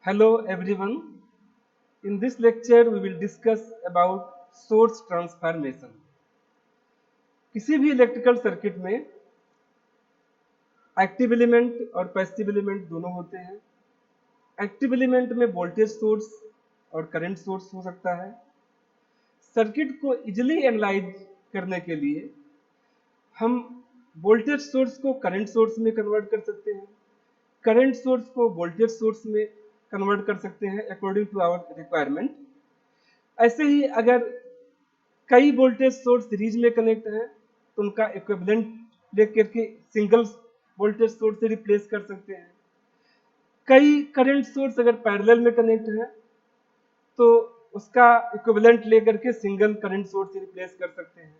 Hello everyone. In this lecture we will discuss about source transformation. किसी भी electrical circuit में active element और passive element दोनों होते हैं। एक्टिव एलिमेंट में वोल्टेज सोर्स और करंट सोर्स हो सकता है। सर्किट को इजीली एनालाइज करने के लिए हम वोल्टेज सोर्स को करंट सोर्स में कन्वर्ट कर सकते हैं, करंट सोर्स को वोल्टेज सोर्स में कन्वर्ट कर सकते हैं अकॉर्डिंग टू आवर रिक्वायरमेंट। ऐसे ही अगर कई वोल्टेज सोर्स सीरीज में कनेक्ट है तो उनका इक्विवेलेंट लेकर के सिंगल वोल्टेज सोर्स से रिप्लेस कर सकते हैं। कई करंट सोर्स अगर पैरेलल में कनेक्ट है तो उसका इक्विवेलेंट लेकर के सिंगल करंट सोर्स से रिप्लेस कर सकते हैं।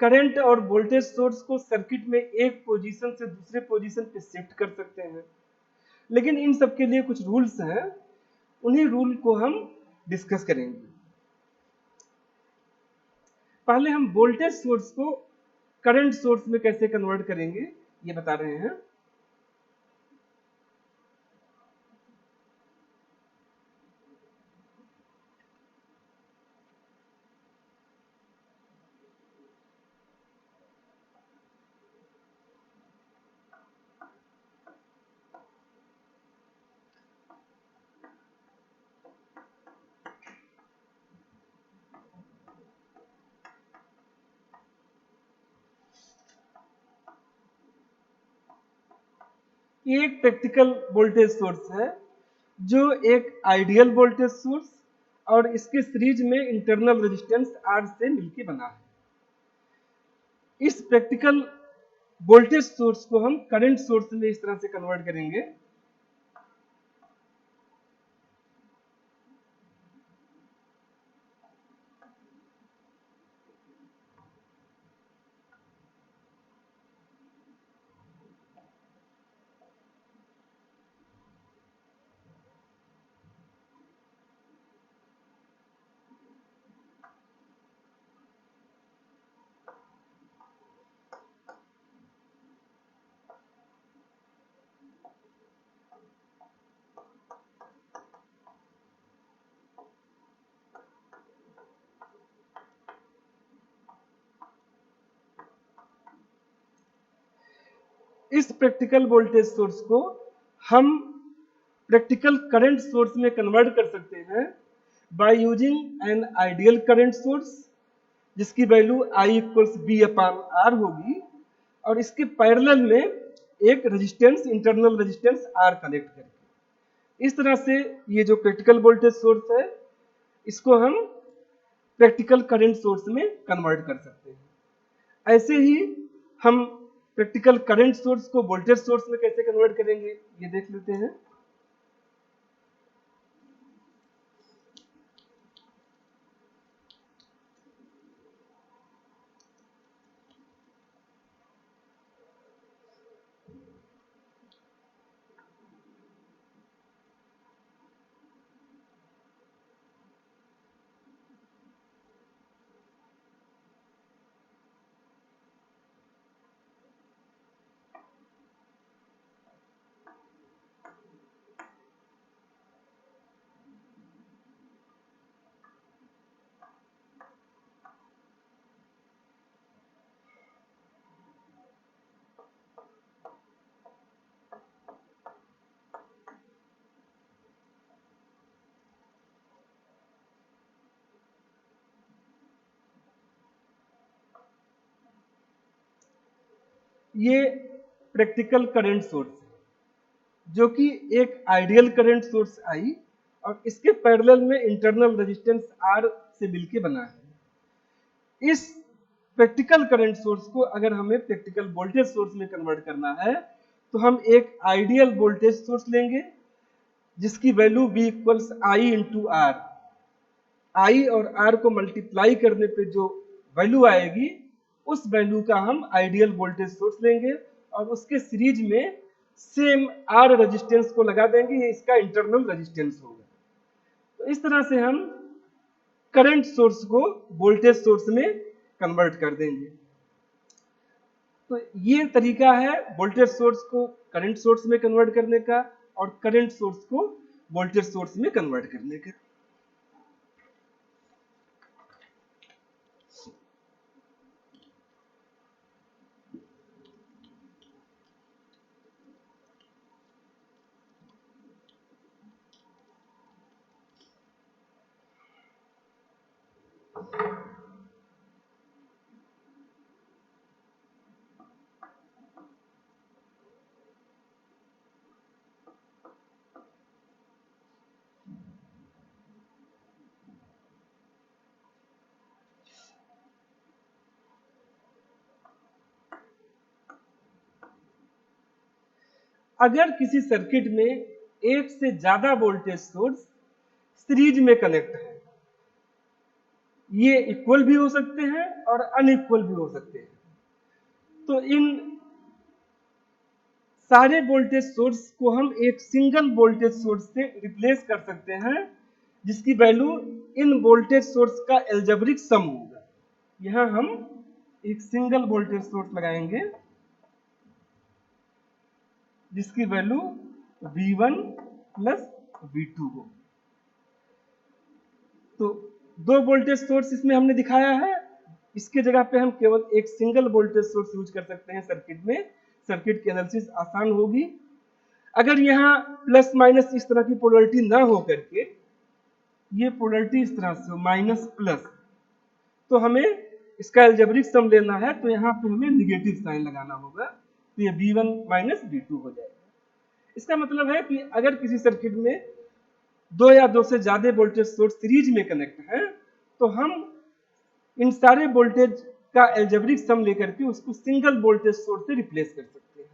करंट और वोल्टेज सोर्स को सर्किट में एक पोजीशन से दूसरे पोजीशन पे शिफ्ट कर सकते हैं, लेकिन इन सब के लिए कुछ रूल्स हैं, उन्हीं रूल को हम डिस्कस करेंगे। पहले हम वोल्टेज सोर्स को करंट सोर्स में कैसे कन्वर्ट करेंगे ये बता रहे हैं। ये एक प्रैक्टिकल वोल्टेज सोर्स है जो एक आइडियल वोल्टेज सोर्स और इसके सीरीज में इंटरनल रेजिस्टेंस R से मिलकर बना है। इस प्रैक्टिकल वोल्टेज सोर्स को हम करंट सोर्स में इस तरह से कन्वर्ट करेंगे। इस प्रैक्टिकल वोल्टेज सोर्स को हम प्रैक्टिकल करंट सोर्स में कन्वर्ट कर सकते हैं by using an ideal current source जिसकी value I equals V upon R होगी और इसके पैरेलल में एक resistance internal resistance R connect करके। इस तरह से ये जो प्रैक्टिकल वोल्टेज सोर्स है इसको हम प्रैक्टिकल करंट सोर्स में कन्वर्ट कर सकते हैं। ऐसे ही हम प्रैक्टिकल करंट सोर्स को वोल्टेज सोर्स में कैसे कन्वर्ट करेंगे ये देख लेते हैं। ये प्रैक्टिकल करंट सोर्स है जो कि एक आइडियल करंट सोर्स आई और इसके पैरेलल में इंटरनल रेजिस्टेंस R से मिलके बना है। इस प्रैक्टिकल करंट सोर्स को अगर हमें प्रैक्टिकल वोल्टेज सोर्स में कन्वर्ट करना है तो हम एक आइडियल वोल्टेज सोर्स लेंगे जिसकी value V equals I into R. I और आर को मल्टीप्लाई करने पे जो वैल्यू आएगी उस वैल्यू का हम आइडियल वोल्टेज सोर्स लेंगे और उसके सीरीज में सेम आर रेजिस्टेंस को लगा देंगे, ये इसका इंटरनल रेजिस्टेंस होगा। तो इस तरह से हम करंट सोर्स को वोल्टेज सोर्स में कन्वर्ट कर देंगे। तो ये तरीका है वोल्टेज सोर्स को करंट सोर्स में कन्वर्ट करने का और करंट सोर्स को वोल्टेज सोर्स में कन्वर्ट करने का। अगर किसी सर्किट में एक से ज्यादा वोल्टेज सोर्स सीरीज में कनेक्ट है, ये इक्वल भी हो सकते हैं और अनइक्वल भी हो सकते हैं, तो इन सारे वोल्टेज सोर्स को हम एक सिंगल वोल्टेज सोर्स से रिप्लेस कर सकते हैं, जिसकी वैल्यू इन वोल्टेज सोर्स का एल्जेब्रिक सम होगा। यहां हम एक सिंगल वोल्टेज सोर्स लगाएंगे जिसकी वैल्यू V1 प्लस V2 हो। तो दो वोल्टेज सोर्स इसमें हमने दिखाया है, इसके जगह पे हम केवल एक सिंगल वोल्टेज सोर्स यूज कर सकते हैं सर्किट में, सर्किट की एनालिसिस आसान होगी। अगर यहाँ प्लस माइनस इस तरह की पोलरिटी ना हो करके ये पोलरिटी इस तरह से हो माइनस प्लस, तो हमें इसका एल्जेब्रिक सम लेना है, तो यहाँ पे हमें निगेटिव साइन लगाना होगा, तो ये V1 माइनस V2 हो जाएगा। इसका मतलब है कि अगर किसी सर्किट में दो या दो से ज्यादा वोल्टेज सोर्स सीरीज में कनेक्ट है, तो हम इन सारे वोल्टेज का एल्जेब्रिक सम लेकर के उसको सिंगल वोल्टेज सोर्स से रिप्लेस कर सकते हैं।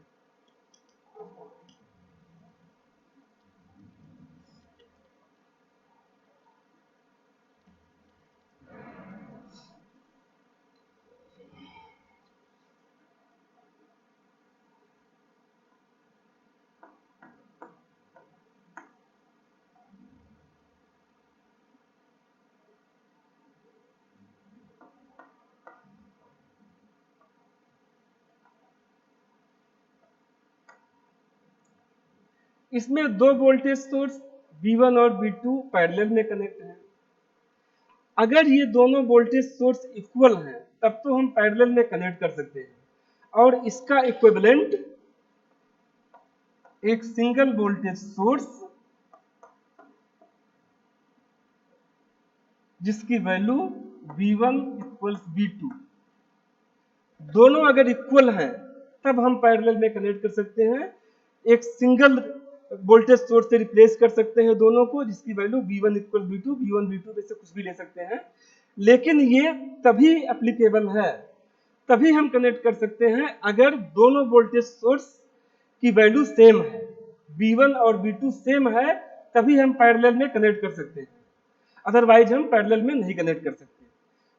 इसमें दो वोल्टेज सोर्स V1 और V2 पैरेलल में कनेक्ट हैं। अगर ये दोनों वोल्टेज सोर्स इक्वल हैं, तब तो हम पैरेलल में कनेक्ट कर सकते हैं, और इसका इक्विवेलेंट एक सिंगल वोल्टेज सोर्स जिसकी वैल्यू V1 इक्वल्स V2, दोनों अगर इक्वल हैं तब हम पैरेलल में कनेक्ट कर सकते हैं, एक सिंगल वोल्टेज सोर्स से रिप्लेस कर सकते हैं दोनों को, जिसकी value V1 equal V2, V1 V2 में से कुछ भी ले सकते हैं। लेकिन ये तभी एप्लीकेबल है, तभी हम कनेक्ट कर सकते हैं अगर दोनों वोल्टेज सोर्स की वैल्यू सेम है, V1 और V2 सेम है, तभी हम पैरेलल में कनेक्ट कर सकते हैं, अदरवाइज हम पैरेलल में नहीं कनेक्ट कर सकते।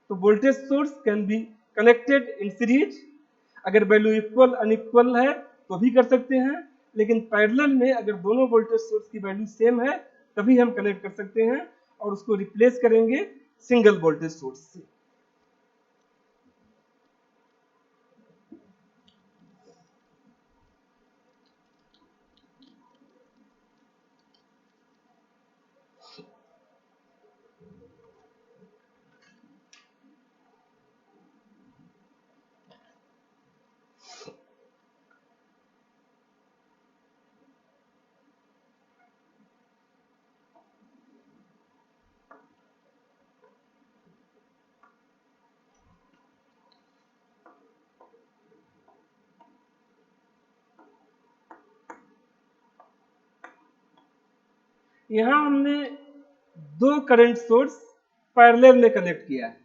तो voltage source can be connected in series, अगर वैल्यू इक्वल अनइक्वल है तो भी कर सकते हैं, लेकिन पैरेलल में अगर दोनों वोल्टेज सोर्स की वैल्यू सेम है तभी हम कनेक्ट कर सकते हैं, और उसको रिप्लेस करेंगे सिंगल वोल्टेज सोर्स से। यहां हमने दो करंट सोर्स पैरेलल में कनेक्ट किया है।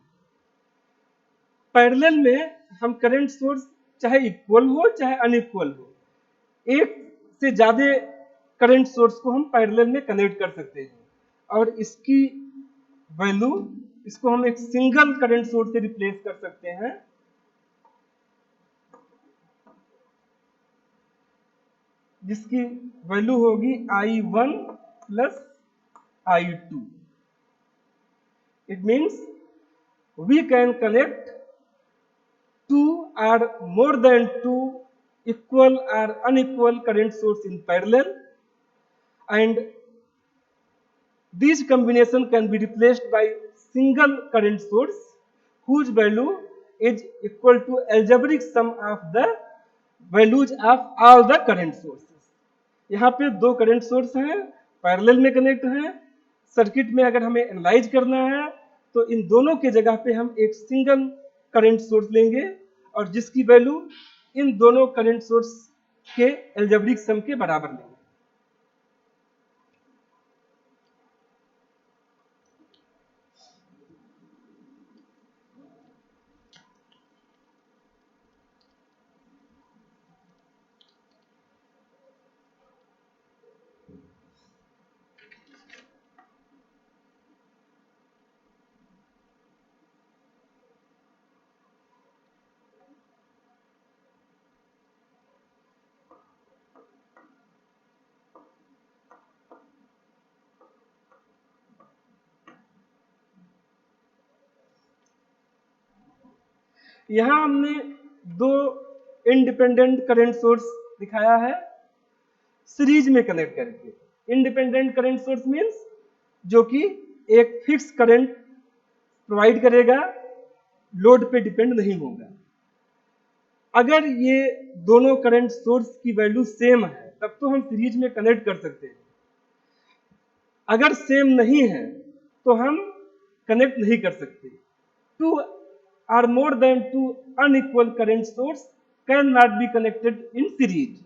पैरेलल में हम करंट सोर्स चाहे इक्वल हो चाहे अनइक्वल हो, एक से ज्यादा करंट सोर्स को हम पैरेलल में कनेक्ट कर सकते हैं, और इसकी वैल्यू, इसको हम एक सिंगल करंट सोर्स से रिप्लेस कर सकते हैं, जिसकी वैल्यू होगी I1 plus I2। It means we can connect two or more than two equal or unequal current source in parallel, and These combination can be replaced by single current source whose value is equal to algebraic sum of the values of all the current sources. यहाँ पे दो current source हैं, parallel में connect हैं। Circuit में अगर हमें analyse करना है तो इन दोनों के जगह पे हम एक सिंगल करंट सोर्स लेंगे और जिसकी वैल्यू इन दोनों करंट सोर्स के अलजेब्रिक सम के बराबर लेंगे। यहां हमने दो इंडिपेंडेंट करंट सोर्स दिखाया है सीरीज में कनेक्ट करके। इंडिपेंडेंट करंट सोर्स मींस जो कि एक फिक्स करंट प्रोवाइड करेगा, लोड पे डिपेंड नहीं होगा। अगर ये दोनों करंट सोर्स की वैल्यू सेम है तब तो हम सीरीज में कनेक्ट कर सकते हैं। अगर सेम नहीं है तो हम कनेक्ट नहीं कर सकते। Two or more than two unequal current source cannot be connected in series,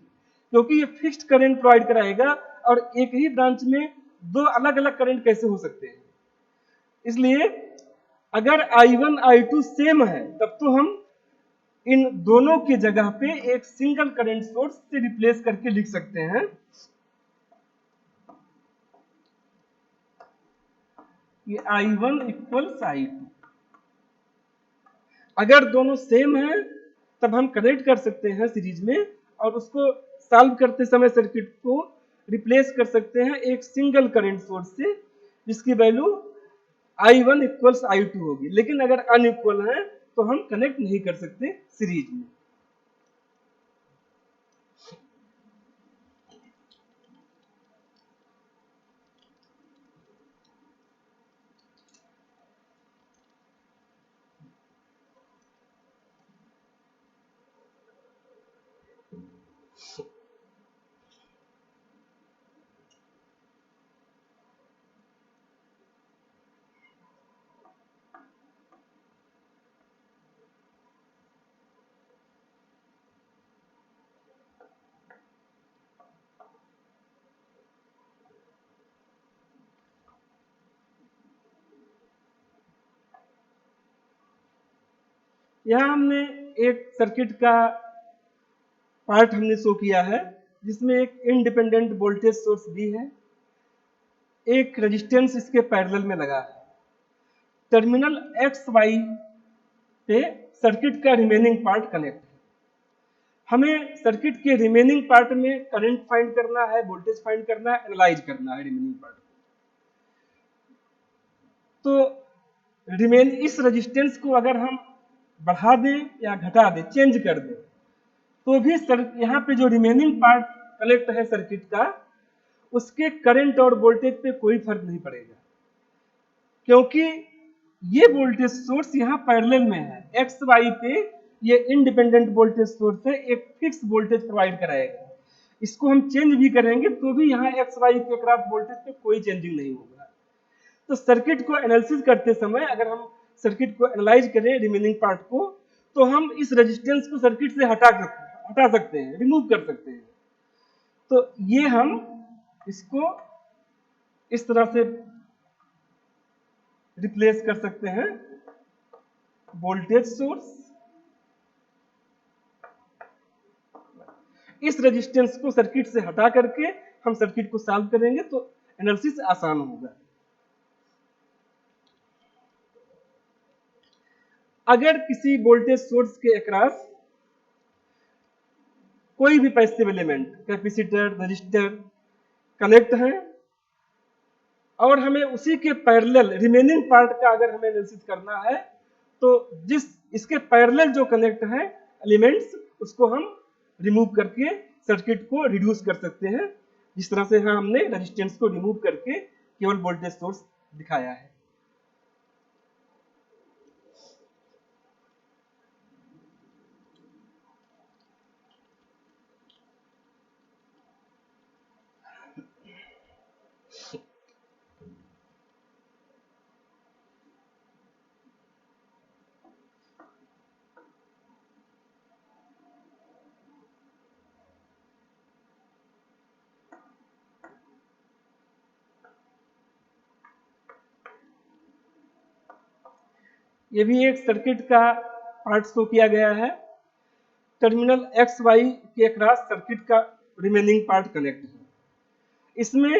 क्योंकि ये फिक्स्ड करंट प्रोवाइड कराएगा और एक ही ब्रांच में दो अलग अलग करंट कैसे हो सकते हैं। इसलिए अगर I1 I2 सेम है तब तो हम इन दोनों की जगह पे एक सिंगल करंट सोर्स से रिप्लेस करके लिख सकते हैं। ये I1 इक्वल्स I2। अगर दोनों सेम है तब हम कनेक्ट कर सकते हैं सीरीज में और उसको सॉल्व करते समय सर्किट को रिप्लेस कर सकते हैं एक सिंगल करंट सोर्स से जिसकी वैल्यू I1 इक्वल्स I2 होगी। लेकिन अगर अनइक्वल है तो हम कनेक्ट नहीं कर सकते सीरीज में। यहां हमने एक सर्किट का पार्ट हमने शो किया है जिसमें एक इंडिपेंडेंट वोल्टेज सोर्स भी है, एक रेजिस्टेंस इसके पैरेलल में लगा है। टर्मिनल एक्स वाई पे सर्किट का रिमेनिंग पार्ट कनेक्ट है। हमें सर्किट के रिमेनिंग पार्ट में करंट फाइंड करना है, वोल्टेज फाइंड करना है, एनालाइज करना है रिमेनिंग पार्ट। तो इस रेजिस्टेंस को अगर हम बढ़ा दें या घटा दें, चेंज कर दें, तो भी यहाँ पे जो रिमेनिंग पार्ट कनेक्ट है सर्किट का उसके करंट और वोल्टेज पे कोई फर्क नहीं पड़ेगा, क्योंकि ये वोल्टेज सोर्स यहाँ पैरेलल में है। एक्स वाई पे ये इंडिपेंडेंट वोल्टेज सोर्स है, एक फिक्स वोल्टेज प्रोवाइड कराएगा। इसको हम चेंज भी करेंगे तो भी यहाँ एक्स वाई के अक्रॉस वोल्टेज पे कोई चेंजिंग नहीं होगा। तो सर्किट को एनालिसिस करते समय अगर हम सर्किट को एनालाइज करें रिमेनिंग पार्ट को, तो हम इस रेजिस्टेंस को सर्किट से हटा सकते हैं, रिमूव कर सकते हैं। तो ये हम इसको इस तरह से रिप्लेस कर सकते हैं। वोल्टेज सोर्स इस रेजिस्टेंस को सर्किट से हटा करके हम सर्किट को सॉल्व करेंगे तो एनालिसिस आसान होगा। अगर किसी वोल्टेज सोर्स के अक्रॉस कोई भी passive element, capacitor, register connect है और हमें उसी के पैरेलल रिमेनिंग पार्ट का अगर हमें एनालिसिस करना है, तो जिस इसके पैरेलल जो कनेक्ट है एलिमेंट्स उसको हम रिमूव करके सर्किट को रिड्यूस कर सकते हैं। जिस तरह से हमने रेजिस्टेंस को रिमूव करके केवल वोल्टेज सोर्स दिखाया है। ये भी एक सर्किट का पार्ट शो किया गया है। टर्मिनल एक्स वाई के अक्रॉस सर्किट का रिमेनिंग पार्ट कनेक्ट है। इसमें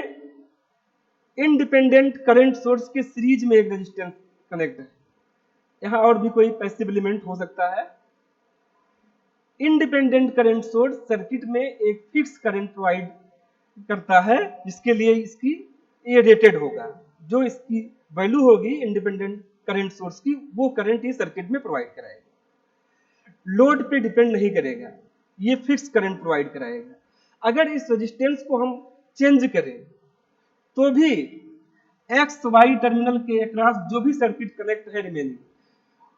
इंडिपेंडेंट करंट सोर्स के सीरीज में एक रेजिस्टेंस कनेक्ट है। यहाँ और भी कोई पैसिव एलिमेंट हो सकता है। इंडिपेंडेंट करंट सोर्स सर्किट में एक फिक्स करंट प्रोवाइड करता है, जिसके लिए इसकी ये रेटेड होगा। जो इसकी वैल्यू होगी इंडिपेंडेंट करंट सोर्स की, वो करंट ये सर्किट में प्रोवाइड कराएगा। लोड पे डिपेंड नहीं करेगा, ये फिक्स करंट प्रोवाइड कराएगा। अगर इस रेजिस्टेंस को हम चेंज करें तो भी एक्स वाई टर्मिनल के अक्रॉस जो भी सर्किट कनेक्ट है रिमेनिंग,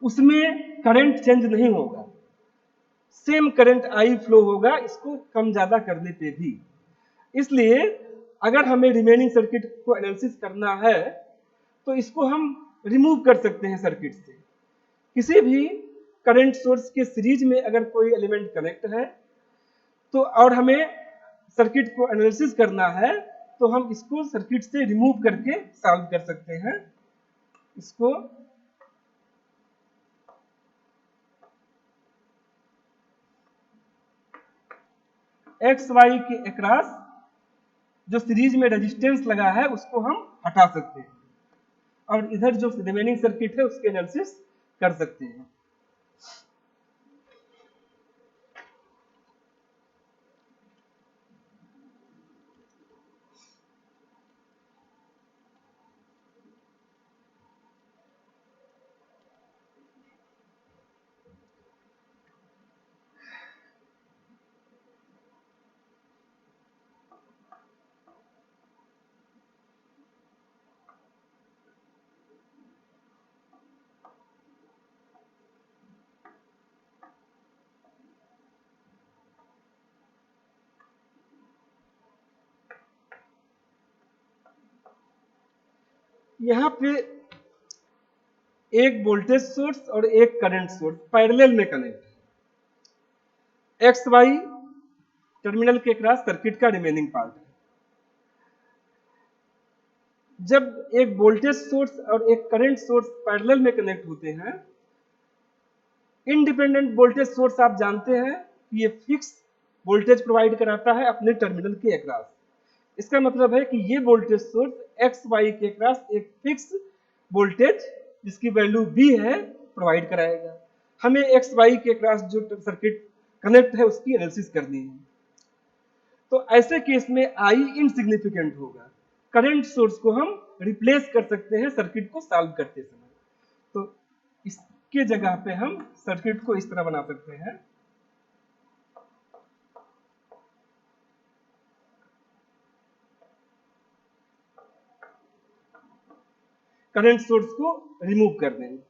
उसमें करंट चेंज नहीं होगा, सेम करंट आई फ्लो होगा, इसको कम ज्यादा करने पे भी। इसलिए अगर हमें रिमेनिंग सर्किट को एनालिसिस करना है तो इसको हम रिमूव कर सकते हैं सर्किट से। किसी भी करंट सोर्स के सीरीज में अगर कोई एलिमेंट कनेक्ट है तो और हमें सर्किट को एनालिसिस करना है तो हम इसको सर्किट से रिमूव करके सॉल्व कर सकते हैं। इसको एक्स वाई के अक्रॉस जो सीरीज में रेजिस्टेंस लगा है उसको हम हटा सकते हैं और इधर जो रिमेनिंग सर्किट है उसके एनालिसिस कर सकते हैं। यहाँ पे एक वोल्टेज सोर्स और एक करंट सोर्स पैरेलल में कनेक्ट है। एक्स वाई टर्मिनल के अक्रॉस सर्किट का रिमेनिंग पार्ट है। जब एक वोल्टेज सोर्स और एक करंट सोर्स पैरेलल में कनेक्ट होते हैं, इंडिपेंडेंट वोल्टेज सोर्स आप जानते हैं कि ये फिक्स वोल्टेज प्रोवाइड कराता है अपने टर्मिनल के अक्रॉस। इसका मतलब है कि ये वोल्टेज सोर्स एक्स वाई के अक्रॉस एक फिक्स वोल्टेज जिसकी वैल्यू बी है प्रोवाइड कराएगा। हमें एक्स वाई के अक्रॉस जो सर्किट कनेक्ट है उसकी एनालिसिस करनी है। तो ऐसे केस में आई इनसिग्निफिकेंट होगा। करंट सोर्स को हम रिप्लेस कर सकते हैं सर्किट को सॉल्व करते समय। तो इसके जगह पे हम सर्किट को इस तरह बना सकते हैं। करंट सोर्स को रिमूव कर देंगे।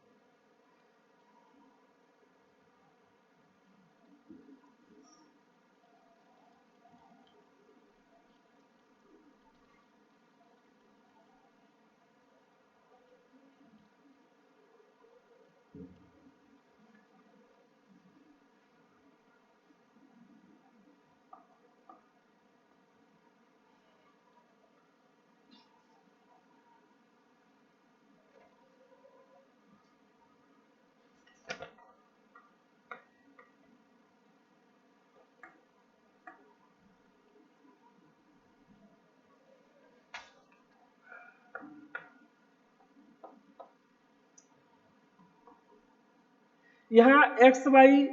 यहाँ एक्स वाई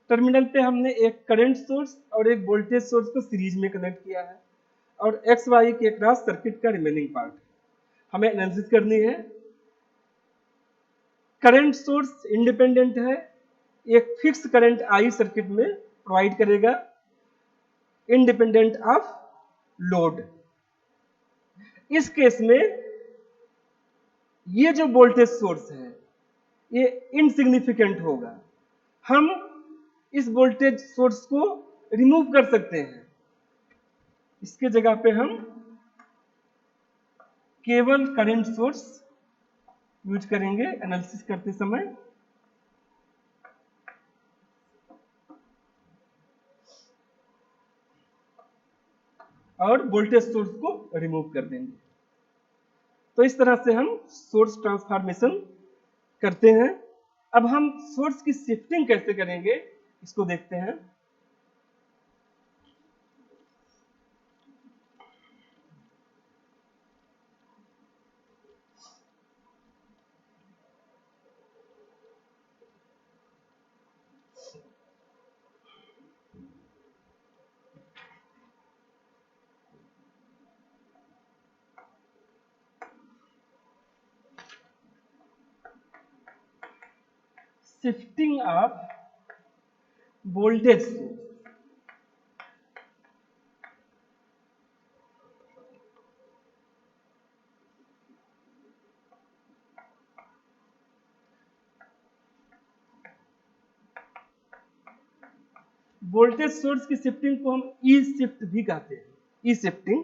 टर्मिनल पे हमने एक करंट सोर्स और एक वोल्टेज सोर्स को सीरीज में कनेक्ट किया है और एक्स वाई के अक्रॉस सर्किट का रिमेनिंग पार्ट हमें एनालिसिस करनी है। करंट सोर्स इंडिपेंडेंट है, एक फिक्स करंट आई सर्किट में प्रोवाइड करेगा इंडिपेंडेंट ऑफ लोड। इस केस में ये जो वोल्टेज सोर्स है ये इनसिग्निफिकेंट होगा। हम इस वोल्टेज सोर्स को रिमूव कर सकते हैं। इसके जगह पे हम केवल करंट सोर्स यूज करेंगे एनालिसिस करते समय। और वोल्टेज सोर्स को रिमूव कर देंगे। तो इस तरह से हम सोर्स ट्रांसफॉर्मेशन करते हैं। अब हम सोर्स की शिफ्टिंग कैसे करेंगे इसको देखते हैं। Shifting of voltage source. Voltage source की शिफ्टिंग को हम ई शिफ्ट भी कहते हैं। ई शिफ्टिंग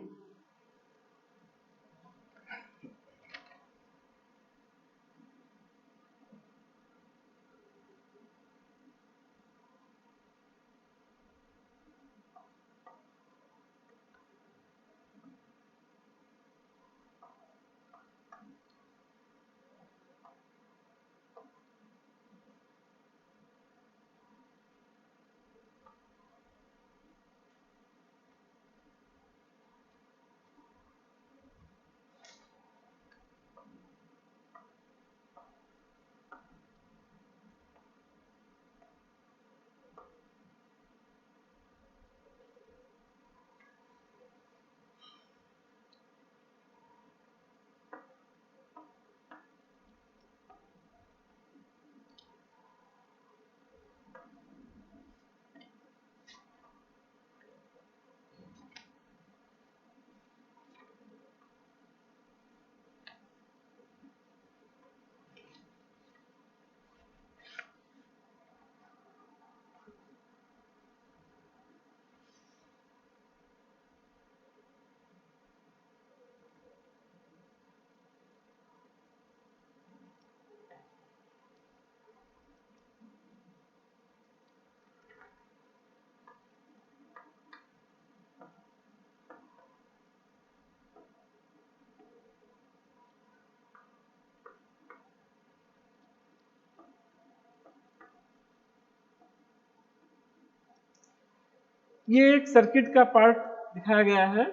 ये एक सर्किट का पार्ट दिखाया गया है।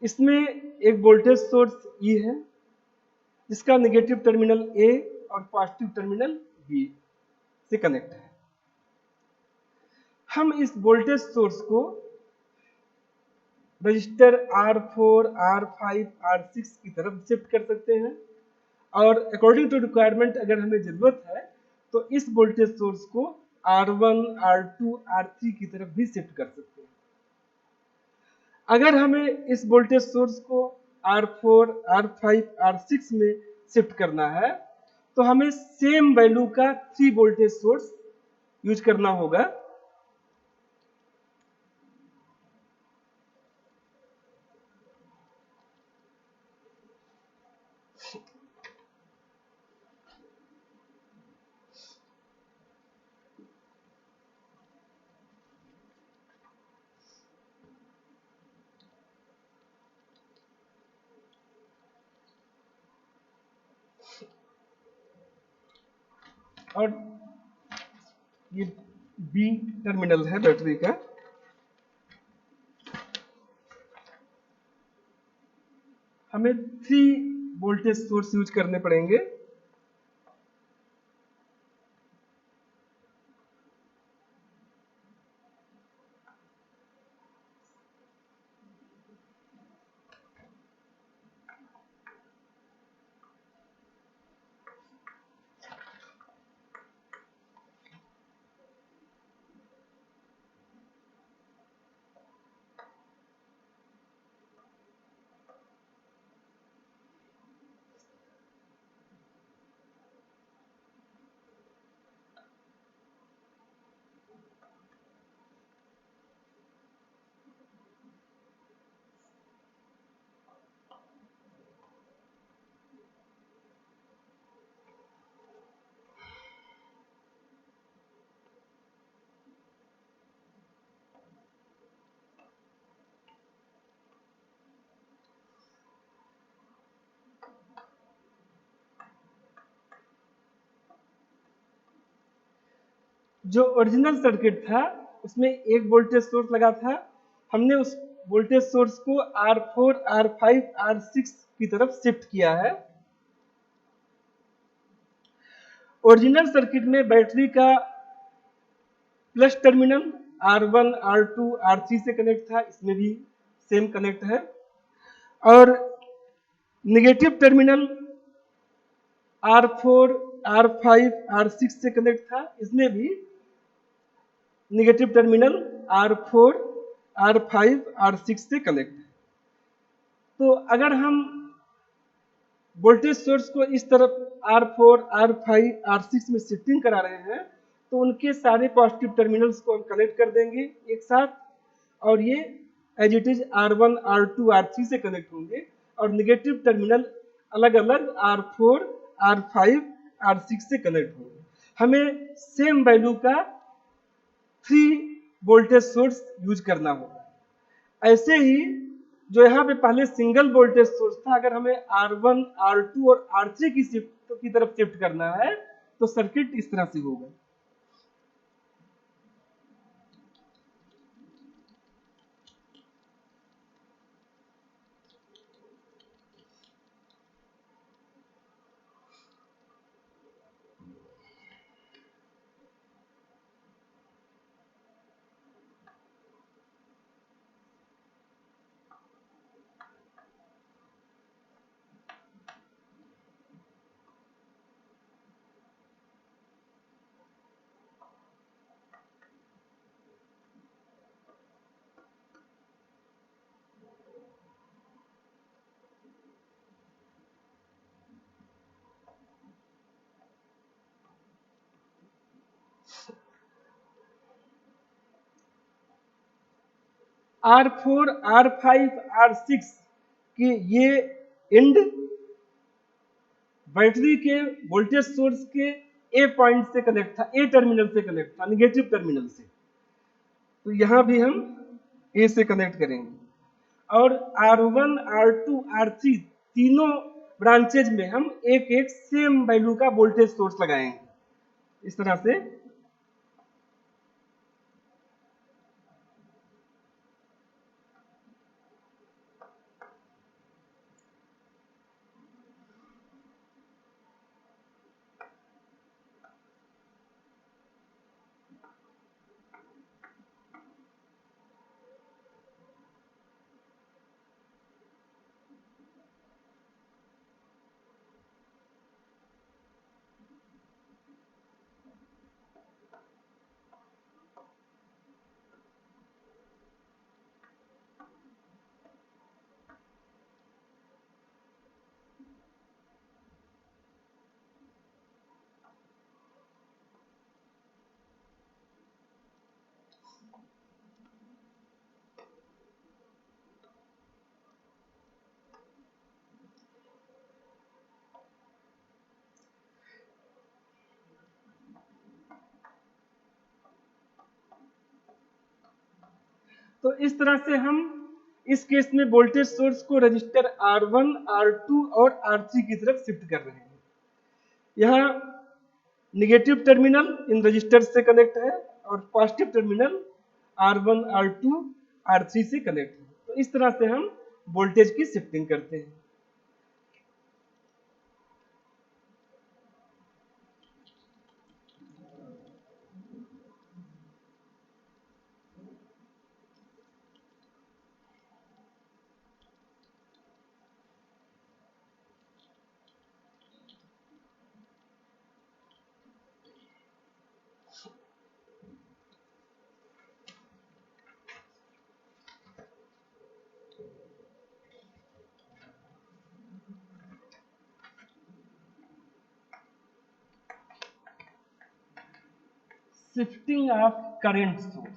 इसमें एक वोल्टेज सोर्स ई है जिसका नेगेटिव टर्मिनल ए और पॉजिटिव टर्मिनल बी से कनेक्ट है। हम इस वोल्टेज सोर्स को रजिस्टर R4, R5, R6 की तरफ शिफ्ट कर सकते हैं और अकॉर्डिंग टू रिक्वायरमेंट अगर हमें जरूरत है तो इस वोल्टेज सोर्स को R1, R2, R3 की तरफ भी शिफ्ट कर सकते हैं। अगर हमें इस वोल्टेज सोर्स को R4, R5, R6 में शिफ्ट करना है तो हमें सेम वैल्यू का 3 वोल्टेज सोर्स यूज करना होगा। और ये बी टर्मिनल है बैटरी का। हमें 3 वोल्टेज सोर्स यूज करने पड़ेंगे। जो ओरिजिनल सर्किट था उसमें एक वोल्टेज सोर्स लगा था, हमने उस वोल्टेज सोर्स को R4, R5, R6 की तरफ शिफ्ट किया है। ओरिजिनल सर्किट में बैटरी का plus terminal R1, R2, R3 से कनेक्ट था, इसमें भी सेम कनेक्ट है, और negative terminal R4, R5, R6 से कनेक्ट था, इसमें भी negative terminal R4, R5, R6 से कनेक्ट है। तो अगर हम वोल्टेज सोर्स को इस तरफ R4, R5, R6 में शिफ्टिंग करा रहे हैं, तो उनके सारे पॉजिटिव टर्मिनल्स को हम कनेक्ट कर देंगे एक साथ, और ये as it is R1, R2, R3 से कनेक्ट होंगे, और नेगेटिव टर्मिनल अलग अलग R4, R5, R6 से कनेक्ट होंगे। हमें सेम वैल्यू का 3 वोल्टेज सोर्स यूज करना होगा। ऐसे ही जो यहाँ पे पहले सिंगल वोल्टेज सोर्स था, अगर हमें R1, R2 और R3 की तरफ शिफ्ट करना है तो सर्किट इस तरह से होगा। R4, R5, R6 की ये एंड बैटरी के वोल्टेज सोर्स के ए पॉइंट से कनेक्ट था, ए टर्मिनल से कनेक्ट था, निगेटिव टर्मिनल से। तो यहां भी हम ए से कनेक्ट करेंगे, और R1, R2, R3 तीनों ब्रांचेज में हम एक एक सेम वैल्यू का वोल्टेज सोर्स लगाएंगे इस तरह से। तो इस तरह से हम इस केस में वोल्टेज सोर्स को रजिस्टर R1, R2 और R3 की तरफ शिफ्ट कर रहे हैं। यहाँ निगेटिव टर्मिनल इन रजिस्टर से कनेक्ट है, और positive terminal R1, R2, R3 से कनेक्ट है। तो इस तरह से हम वोल्टेज की शिफ्टिंग करते हैं। Shifting of current source.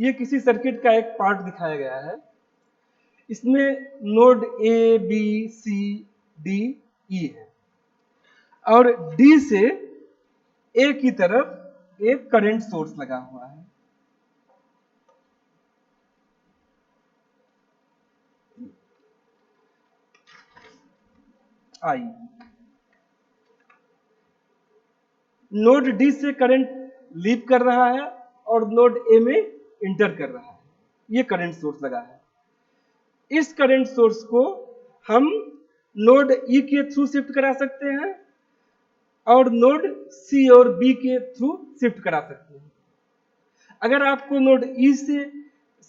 ये किसी सर्किट का एक पार्ट दिखाया गया है। इसमें node A B C D E है और डी से ए की तरफ एक करंट सोर्स लगा हुआ है। आई नोड डी से करंट लीव कर रहा है और नोड ए में इंटर कर रहा है। ये करंट सोर्स लगा है। इस करंट सोर्स को हम नोड ई के थ्रू शिफ्ट करा सकते हैं और नोड सी और बी के थ्रू शिफ्ट करा सकते हैं। अगर आपको नोड ई से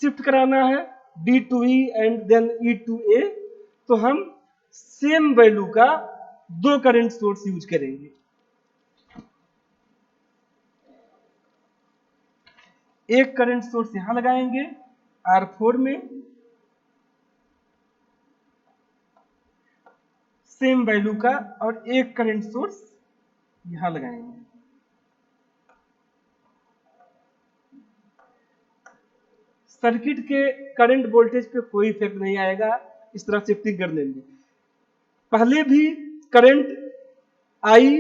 शिफ्ट कराना है D to E and then E to A, तो हम सेम वैल्यू का दो करंट सोर्स यूज करेंगे। एक करंट सोर्स यहां लगाएंगे R4 में, सेम वैल्यू का, और एक करंट सोर्स यहां लगाएंगे। सर्किट के करंट वोल्टेज पे कोई इफेक्ट नहीं आएगा इस तरह शिफ्टिंग करने में। पहले भी करंट आई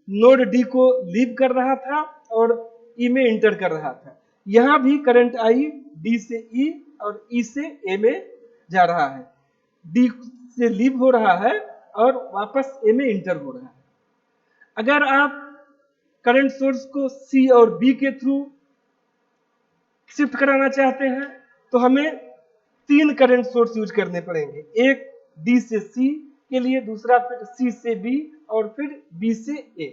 नोड डी को लीव कर रहा था और ई में इंटर कर रहा था। यहां भी करंट आई डी से ई और ई से ए में जा रहा है। डी से लीव हो रहा है और वापस ए में इंटर हो रहा है। अगर आप करंट सोर्स को सी और बी के थ्रू शिफ्ट कराना चाहते हैं तो हमें तीन करंट सोर्स यूज करने पड़ेंगे। एक डी से सी के लिए, दूसरा फिर सी से बी और फिर बी से ए।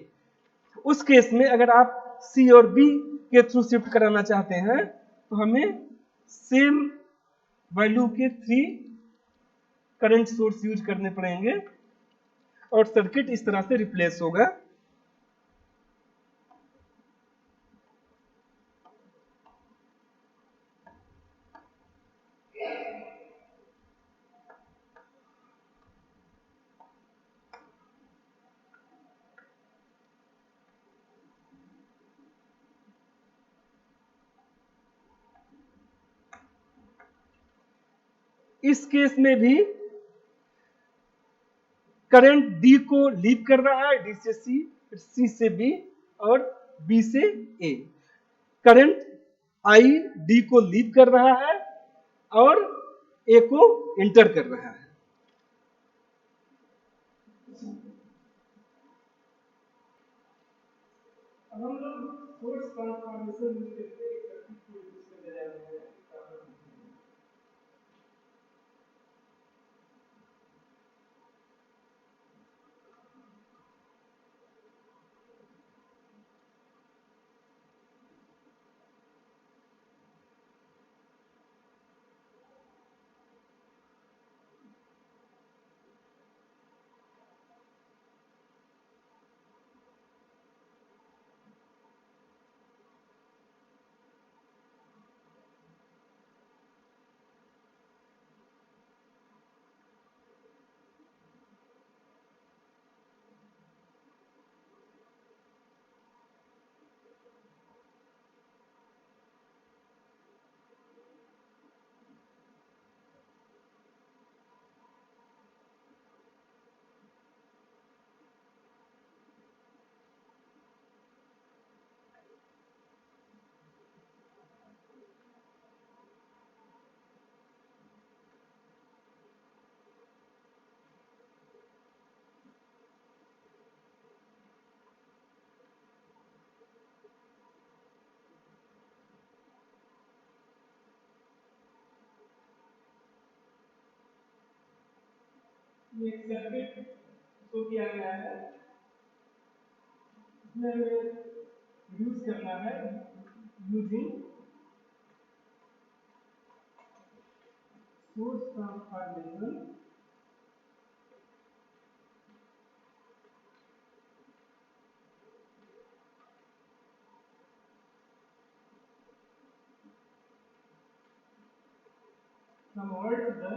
उस केस में अगर आप सी और बी के थ्रू शिफ्ट कराना चाहते हैं तो हमें सेम वैल्यू के थ्री करंट सोर्स यूज करने पड़ेंगे और सर्किट इस तरह से रिप्लेस होगा। इस केस में भी करंट डी को लीव कर रहा है, डी से सी, सी से बी और बी से ए। करंट आई डी को लीव कर रहा है और ए को इंटर कर रहा है। अब हम लोग सोर्स ट्रांसफॉर्मेशन यूज करके एक सर्किट को यूज करने जा रहे हैं। ये एक सर्किट शो किया गया है। इसमें हमें यूज करना है using source transformation convert the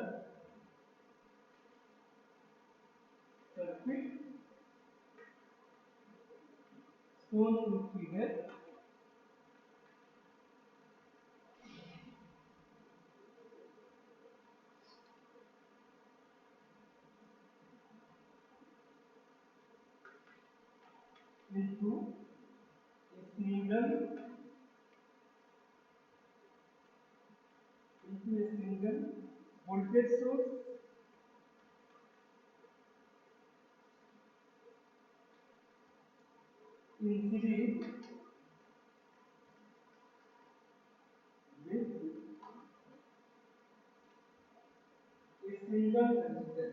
circuit shown in figure into a single voltage source in series with a single resistor.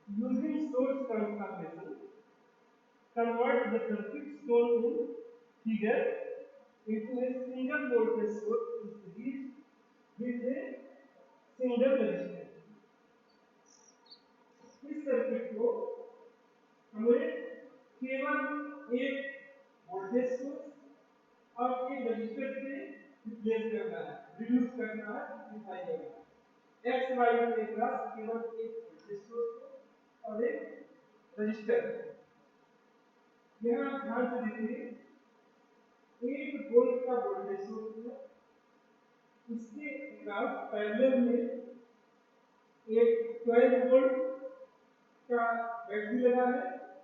Using source transformation, convert the circuit shown in figure into a single voltage source in series with a single resistor. इस circuit को हमें केवल एक voltage source और एक register से replace करना है, रिड्यूस करना है, सिंपलीफाई करना है। एक्स वाई के पास केवल एक वोल्टेज सोर्स और एक रजिस्टर है। यहाँ ध्यान से देखिए, 1 वोल्ट का वोल्टेज सोर्स है, इसके साथ पैरेलल में एक 12 वोल्ट का बैटरी लगा है,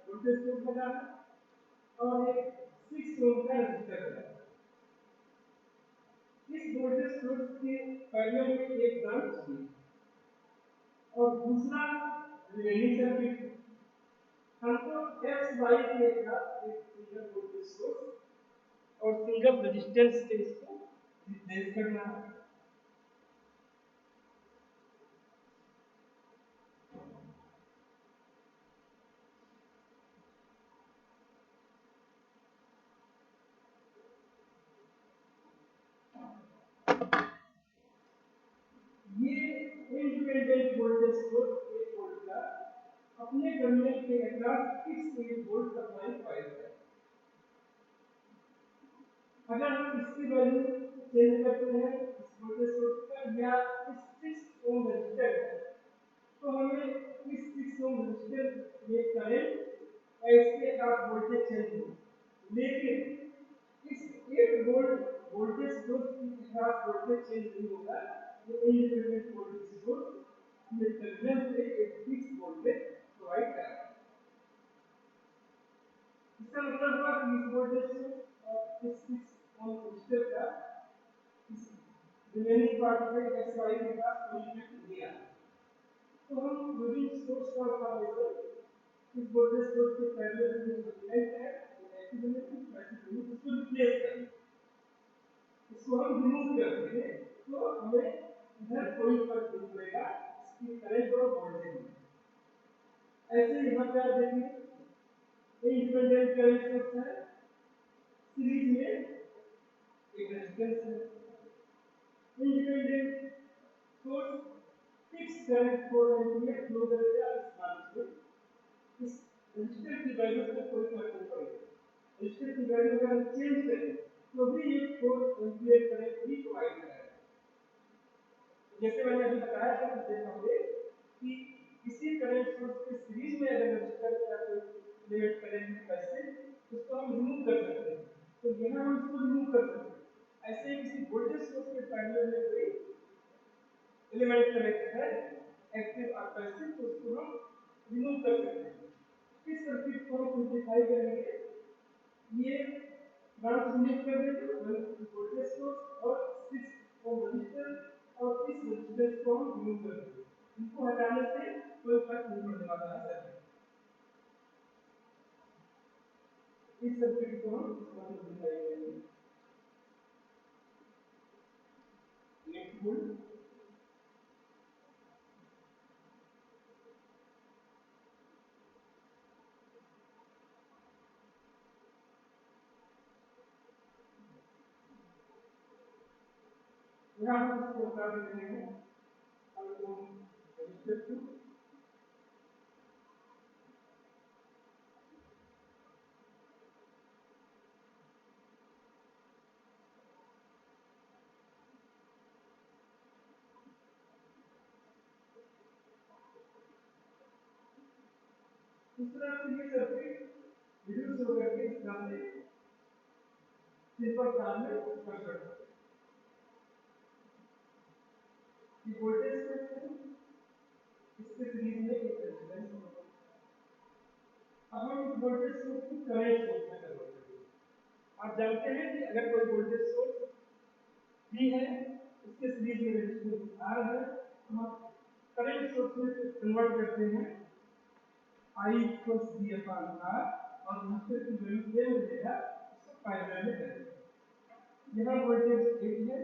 वोल्टेज सोर्स लगा है और एक 6 ओम का रजिस्टर लगा है। इस वोल्टेज सोर्स के पैरेलल में एक ब्रांच है और दूसरा रिमेनिंग सर्किट हमको एक्स वाई के साथ एक सिंगल वोल्टेज सोर्स और सिंगल रेजिस्टेंस से इसको रिप्लेस करना है। ये इंडिपेंडेंट वोल्टेज सोर्स 1 वोल्ट का अपने टर्मिनल के across fix 1 volt supply file है। अगर हम इसकी वैल्यू चेंज करते हैं इस वोल्टेज सोर्स का या इस 6 ओम रजिस्टर का, तो हमें इस 6 ओम रजिस्टर में करंट और इसके अक्रॉस वोल्टेज चेंज होगा, लेकिन इस 8 वोल्ट वोल्टेज सोर्स के अक्रॉस वोल्टेज चेंज नहीं होगा। ये इंडिपेंडेंट वोल्टेज सोर्स में टर्मिनल से एक फिक्स वोल्टेज प्रोवाइड करेगा। इसका मतलब हुआ कि इस वोल्टेज सोर्स और इस 6 ओम रजिस्टर का इस रिमेनिंग पार्ट में एक्स वाई के पास कोई इफेक्ट नहीं आया। तो हम यूजिंग सोर्स ट्रांसफॉर्मेशन इस वोल्टेज सोर्स के पैरेलल में जो एलिमेंट है एक्टिवेशन पैसिव इसको रिप्लेस करेंगे, इसको हम रिमूव करते हैं, तो हमें इधर कोई फर्क नहीं पड़ेगा इसकी करंट और वोल्टेज में। ऐसे यहाँ पे आप देखिए इंडिपेंडेंट करंट सोर्स है, सीरीज में एक रेजिस्टेंस है। Independent source fix current 4 ampere flow करेगा इस ब्रांच में। इस रजिस्टर की वैल्यू को कोई फर्क नहीं पड़ेगा, रजिस्टर की वैल्यू अगर हम चेंज करें तो भी ये 4 एम्पीयर करंट ही प्रोवाइड करेगा। जैसे मैंने अभी बताया था हमने कि किसी करंट सोर्स के सीरीज में अगर रजिस्टर का कोई एलिमेंट करंट कैसे उसको हम रिमूव कर सकते हैं, तो यहाँ हम इसको रिमूव कर सकते हैं। ऐसे ही किसी वोल्टेज सोर्स के पैरेलल में कोई एलिमेंट कनेक्ट है एक्टिव और पैसिव, तो उसको हम रिमूव कर सकते हैं। इस सर्किट को हम सिंपलीफाई करेंगे, ये ब्रांच रिमूव कर देंगे, वोल्टेज सोर्स और 6 ओम रजिस्टर और इस रेजिस्टेंस को हम रिमूव कर देंगे। इनको हटाने से कोई फर्क नहीं पड़ने वाला है सर्किट। इस सर्किट को हम इस तरह से दिखाएंगे। नेक्स्ट वोल्ट यहाँ हम इसको बता देते हैं और रजिस्टर को इस तरह से ये सर्किट रिड्यूस हो करके इस तरह से सिंपल फॉर्म में कर सकते हैं। ये वोल्टेज सोर्स है, इसके सीरीज में एक रेजिस्टेंस होगा। अब हम इस वोल्टेज सोर्स को करंट सोर्स में कन्वर्ट करेंगे। आप जानते हैं कि अगर कोई वोल्टेज सोर्स भी है, इसके सीरीज में रेजिस्टेंस R है, तो हम करंट सोर्स में कन्वर्ट करते हैं I + V/R, और दूसरे की वैल्यू सेम रहेगा, उसको पैरेलल में करेंगे। यहाँ वोल्टेज 8 है,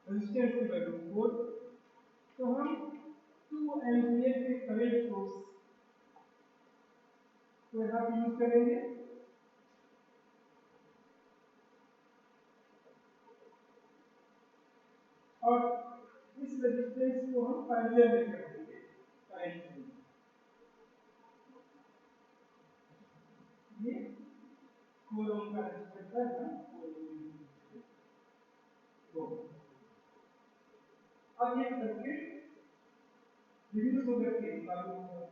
रेजिस्टेंस की वैल्यू 4, तो हम 2 एम्पीयर के करंट सोर्स को यहाँ पे यूज करेंगे, और इस रेजिस्टेंस को हम पैरेलल में कर देंगे करंट में। ये 4 ओम का रेजिस्टेंस है ना, 4 ओम। तो अब ये सर्किट रिड्यूस हो करके चालू होगा।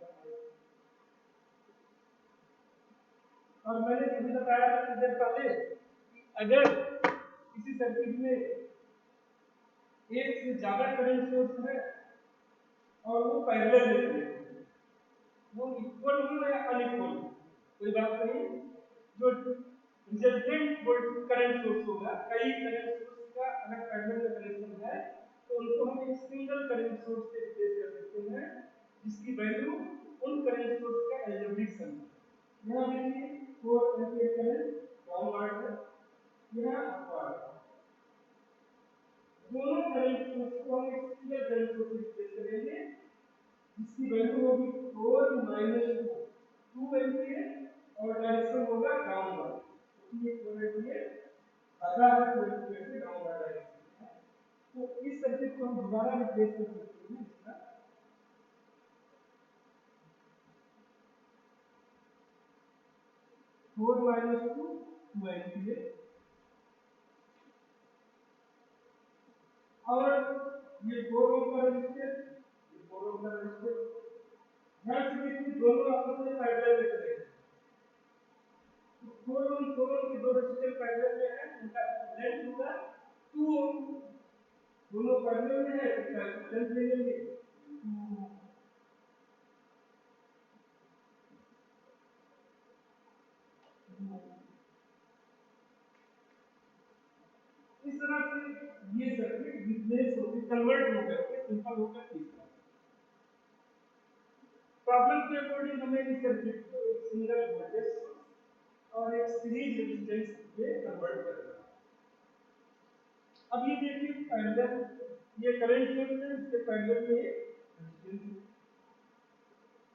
और मैंने अभी बताया था कुछ देर पहले, अगर किसी सर्किट में एक से ज्यादा करंट सोर्स है और वो पैरेलल में है, वो इक्वल हो या अनइक्वल, कोई बात नहीं, जो रिजल्टेंट वोल्टेज करंट सोर्स होगा, कई करंट सोर्स का अगर पैरेलल में कनेक्शन है तो उनको हम एक सिंगल करंट सोर्स से रिप्लेस कर सकते हैं, जिसकी वैल्यू उन करंट सोर्स का एल्जेब्रिक सम है। यहाँ देखिए 4 एम्पीयर करंट डाउनवर्ड है, यहाँ अपवर्ड, दोनों करंट सोर्स को हम एक सिंगल करंट सोर्स से रिप्लेस करेंगे, जिसकी वैल्यू होगी 4 - 2 एम्पीयर, और डायरेक्शन होगा डाउनवर्ड, क्योंकि ये 4 एम्पीयर ज्यादा है, 2 एम्पीयर से डाउनवर्ड डायरेक्शन है। तो इस सर्किट को हम दोबारा रिप्लेस कर सकते हैं इसका 4 - 2 2 एम्पीयर, और ये 4 ओम का रेजिस्टर, ये 4 ओम का रेजिस्टर, ध्यान से देखिए दोनों आपस में पैरेलल में चलेंगे। 4 ओम के दो रेजिस्टर पैरेलल में है, उनका लेंथ होगा 2 ओम, दोनों पैरेलल में है, इसका लेंथ ले लेंगे 2 ओम। इस तरह से ये सर्किट रिप्लेस होकर कन्वर्ट होकर के सिंपल होकर तीसरा प्रॉब्लम के अकॉर्डिंग हमें इस सर्किट को एक सिंगल वोल्टेज सोर्स और एक सीरीज रेजिस्टेंस में कन्वर्ट करना है। अब ये देखिए पैरेलल, ये करंट सोर्स है, इसके पैरेलल में रेजिस्टेंस है,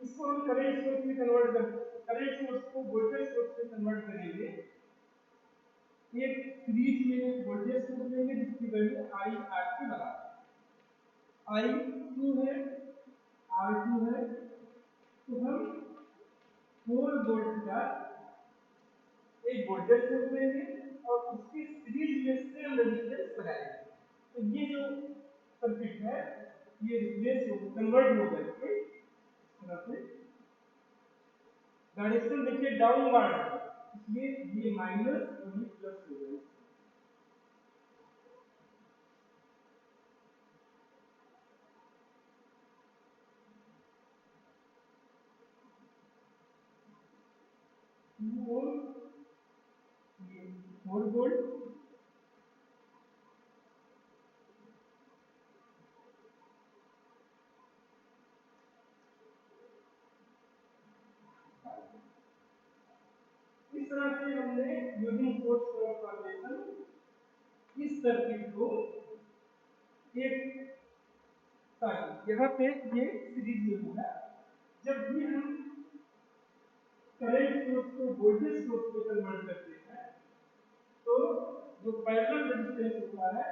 इसको हम करंट सोर्स में कन्वर्ट कर, करंट सोर्स को वोल्टेज सोर्स में कन्वर्ट करेंगे, एक सीरीज में वोल्टेज सोर्स लेंगे जिसकी वैल्यू I R2 लगा, I 2 है, R2 है, तो हम 4 वोल्ट का एक वोल्टेज सोर्स लेंगे और उसकी सीरीज में सेम रेजिस्टेंस लगाएंगे। तो ये जो सर्किट है ये रिप्लेस हो, कन्वर्ट हो करके इस तरह से डायरेक्शन देखिए डाउनवर्ड है, इसलिए ये माइनस और ये प्लस हो जाएगा। ये 4 वोल्ट, इस तरह से हमने यूजिंग सोर्स ट्रांसफॉर्मेशन इस सर्किट को एक यहाँ पे ये सीरीज में होगा। जब भी हम करंट सोर्स को वोल्टेज सोर्स में कन्वर्ट करते हैं तो जो पैरेलल रेजिस्टेंस होता है,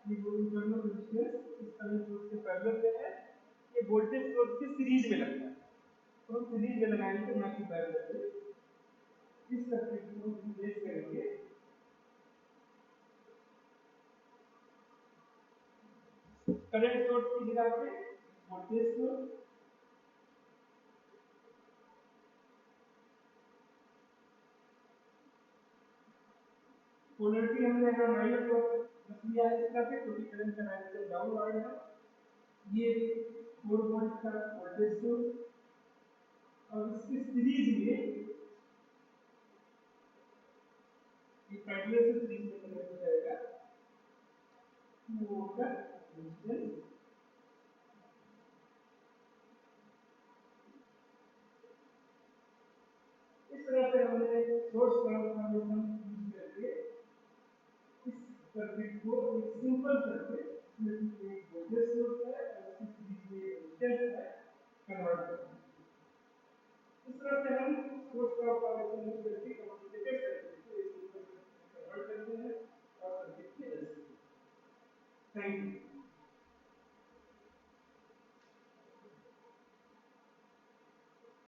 ये जो इंटरनल रेजिस्टेंस इस करंट सोर्स के पैरेलल में है, ये वोल्टेज सोर्स के सीरीज में लगता है, तो हम सीरीज में लगाएंगे ना कि पैरेलल में। इस सर्किट को हम रिप्लेस करेंगे करंट सोर्स की जगह पे वोल्टेज सोर्स, पोलैरिटी हमने यहाँ माइनस बस ये आज काफी छोटी करंट का डायरेक्शन डाउनवर्ड है। ये 4 वोल्ट का वोल्टेज सोर्स और इसकी सीरीज में ये पैरेलल से सीरीज में कनेक्ट हो जाएगा 2 वोल्ट का रेजिस्टेंस। इस तरह से हमने सोर्स ट्रांसफॉर्मेशन यूज करके इस सर्किट को एक सिंपल सर्किट में एक वोल्टेज सोर्स है और उसकी सीरीज में रेजिस्टेंस है कन्वर्ट करते हैं। इस तरह से हम सोर्स ट्रांसफॉर्मेशन यूज करके कॉम्प्लिकेटेड सर्किट को एक सिंपल सर्किट में कन्वर्ट करते हैं और सर्किट की एनालिसिस। Thank you.